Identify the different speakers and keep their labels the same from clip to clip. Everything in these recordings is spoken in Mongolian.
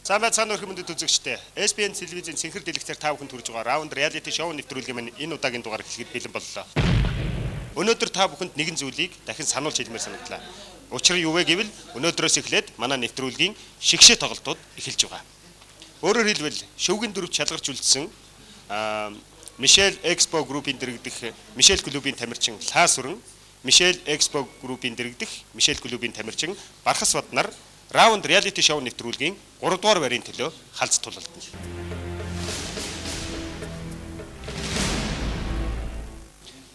Speaker 1: За байцаана өрх мөндөд үзэгчтэй. SBN телевизийн цэнхэр дэлгэцээр та бүхэнд хүрж байгаа раунд реалити шоу нэвтрүүлгийн маань энэ удаагийн дугаар эхлэхэд бэлэн боллоо. Өнөөдөр та бүхэнд нэгэн зүйлийг дахин сануулж хэлмээр санагдлаа. Учир нь юу вэ гэвэл өнөөдрөөс эхлээд манай нэвтрүүлгийн шигшээ тоглолтууд эхэлж байгаа. Өөрөөр хэлбэл шөвгөн дөрвд шалгарч үлдсэн Мишель Экспо группийн дэргэдэх Мишель клубын тамирчин Лаасүрэн, Мишель Экспо группийн дэргэдэх Мишель клубын тамирчин Бархас Бад нар раунд реалити шоу нэвтрүүлгийн 3 дугаар байрын төлөө халз тулалдана.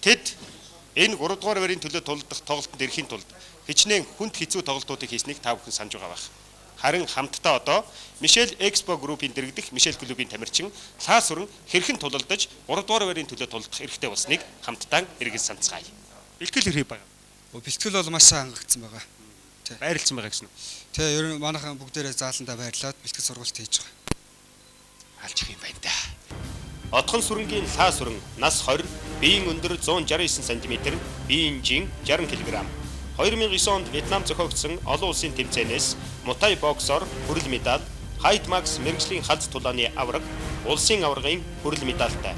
Speaker 1: Тэд энэ 3 дугаар байрын төлөө тулдах тоглолтод ирэхийн тулд хичнээн хүнд хэцүү тоглолтуудыг хийснийг та бүхэн санаж байгаа байх. Харин хамтдаа одоо Мишель Экспо группийн дэргэдэх Мишель клубын тамирчин Лаасүрэн хэрхэн тулалдаж 3 дугаар байрын төлөө тулдах эрхтэй болсныг хамтдаа эргэж санацгаая. Бэлтгэл хэрэг байгаа.
Speaker 2: Бэлтгэл бол маш сайн хангагдсан байгаа.
Speaker 1: Байрлалсан байгаа гэсэн үү?
Speaker 2: Тэ ер нь манайхан бүгдээрээ зааландаа байрлаад бэлтгэл сургалт хийж байгаа.
Speaker 1: Алж их юм байна да. Отхон сүрэнгийн Лаасүрэн нас 20, биеийн өндөр 169 см, биеийн жин 60 кг. 2009 онд Вьетнам зохиогдсон олон улсын тэмцээнээс Muay боксоор хүрэл медаль, Height Max мэргэжлийн халз тулааны авраг, улсын аваргын хүрэл медальтай.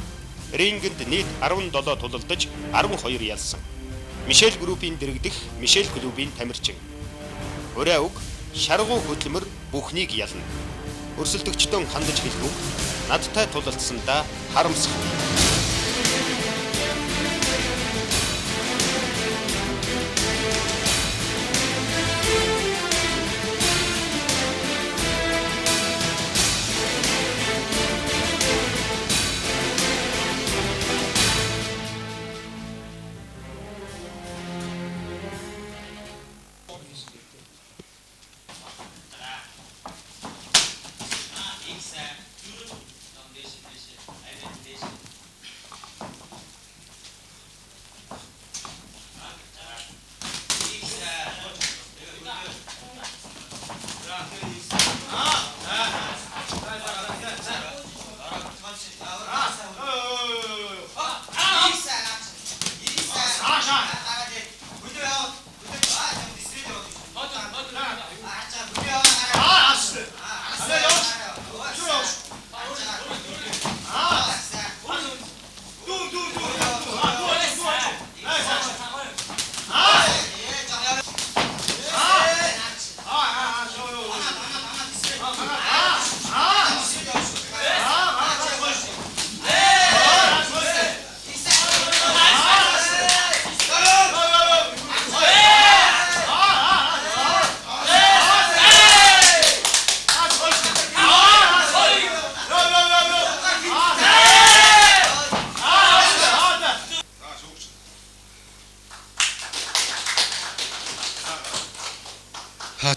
Speaker 1: Рингэнд нийт 17 тулалдаж 12 ялсан. Мишель группийн дэргэдэх Мишель клубийн тамирчин. Өрөө уг шаргуу хөдөлмөр бүхнийг ялна. Өрсөлдөгчдөн хандаж хэлэх үг надтай тулалдсандаа харамсах.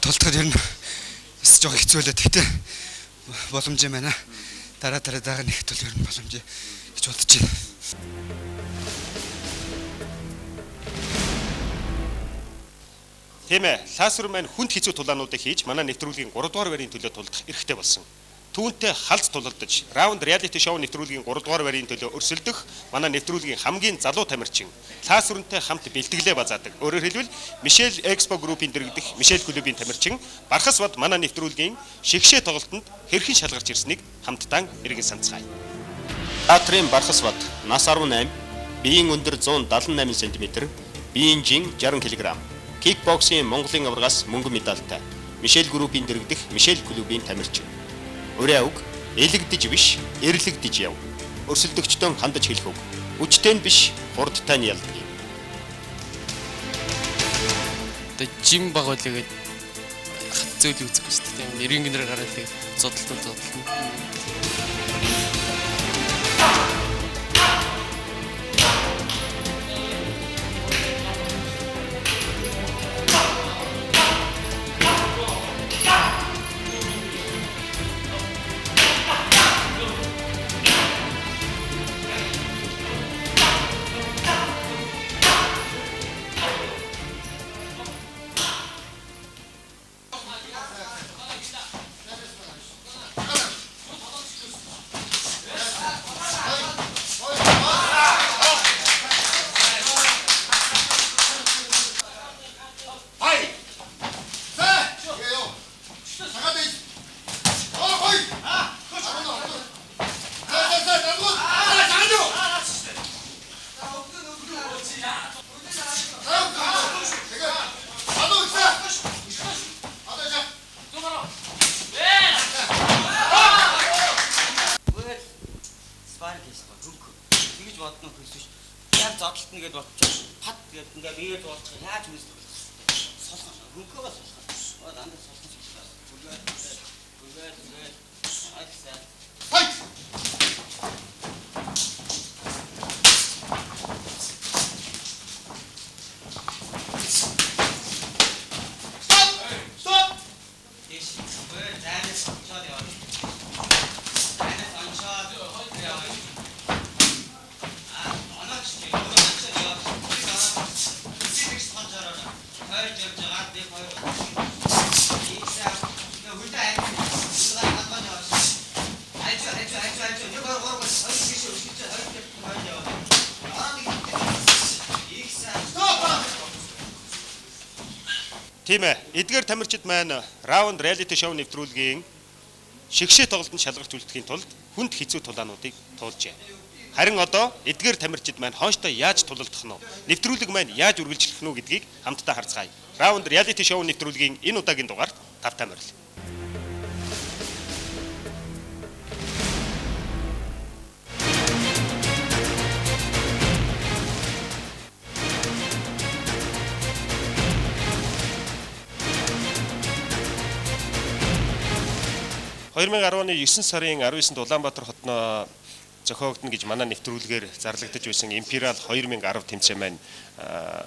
Speaker 2: Тултахад ер нь бас жоо хэцүү л гэхдээ боломж юм байна. Дараа нэг тул ер нь боломж гэж бодож байна.
Speaker 1: Тийм ээ, Лаасүрэн маань хүнд хэцүү тулаануудыг хийж манай нэвтрүүлгийн 3 дугаар байрын төлөө тулдах эрхтэй болсон. Түүнтэй халз тулалдаж раунд реалити шоу нэвтрүүлгийн 3 дугаар байрын төлөө өрсөлдөх манай нэвтрүүлгийн хамгийн залуу тамирчин Лаасүрэнтэй хамт бэлтгэлээ базаадаг. Өөрөөр хэлбэл Мишель Экспо группийн дэргэдэх Мишель клубийн тамирчин Бархас Бад манай нэвтрүүлгийн шигшээ тоглолтод хэрхэн шалгарч ирснийг хамтдаа эргэн санацгаая. Театрын Бархас Бад нас 18, биеийн өндөр 178 см, биеийн жин 60 кг. Кикбоксийн Монголын аваргаас мөнгөн медальтай. Мишель группийн дэргэдэх Мишель клубийн тамирчин. Өрөө уг элэгдэж биш, эрлэгдэж яв. Өрсөлдөгчдөн хандаж хэлэх үг. Үчтэй нь биш, хурдтай нь ялдаг юм.
Speaker 3: Одоо жим багуулъя гэж зөөл үзэхгүй шүү дээ. Рингнэр гараад тэгээд зодтолтол.
Speaker 2: яаж үз солих хөнгөө солих дандаа солих зүгээр айсаа файт стоп дэш өөр дайнес чад яа дайнес анчад яа анаач чи яа хоёр жив жагаад би хоёр ийсаа хүлдэ айц хадгаж яваад айц нэг гоор хоёр яваад ийсаа стоп
Speaker 1: Тийм ээ. Эдгээр тамирчид маань раунд реалити шоу нэвтрүүлгийн шигшээ тоглолтод шалгарч үлдэхийн тулд хүнд хэцүү тулаануудыг туулжээ. Харин одоо эдгээр тамирчид маань хооштой яаж тулалдах нь вэ? Нэвтрүүлэг маань яаж үргэлжлэх нь вэ гэдгийг хамтдаа харцгаая. Раунд реалити шоу нэвтрүүлгийн энэ удаагийн дугаарт тавтай морил. оны 9 сарын 19-нд Улаанбаатар хотноо зохиогдно гэж манай нэвтрүүлгээр зарлагдаж байсан Империал 2010 тэмцээн маань